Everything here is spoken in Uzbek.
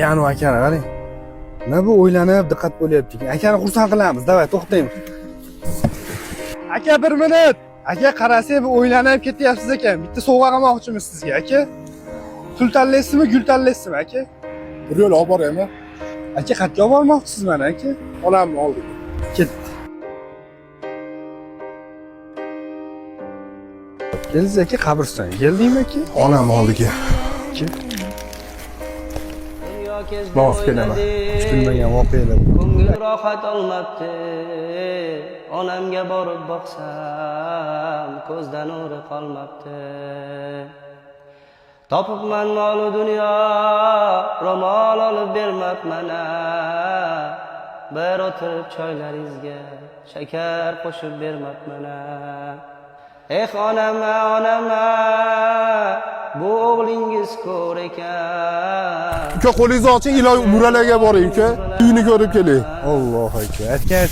Yani akani qarang. Nima bu o'ylanib diqqat bo'lyapti. Akani xursand qilamiz. Davay, to'xtaymiz. Aka 1 minut. Aka qarasiz, bu o'ylanib ketyapsiz ekan. Bitta sovg'a qilmoqchimiz sizga, aka. Tul tanlaysizmi, gul tanlaysizmi, aka? Bir yo'l olib boraymi? Aka qayerga olib bormoqchisiz mana, aka? Onamni oldik. Ketdi. Kelsiz aka qabristonga. Keldingmi aka? Onam oldiga. Bos kelaman. Kutilmagan voqealar. Ko'ngil rohat olmabdi. Onamga borib boqsam, ko'zdan nuri qolmabdi. Topibman mol-u dunyo, ro'mol olib bermabman. Bir o'tirib choylaringizga shakar qo'shib bermabman. Onama, onama, bu o'g'lingiz ko'r ekan. Uka qo'lingizni oching, iloy Muralarga boring, uka. Uyini ko'rib keling. Alloh akbar. Aytgan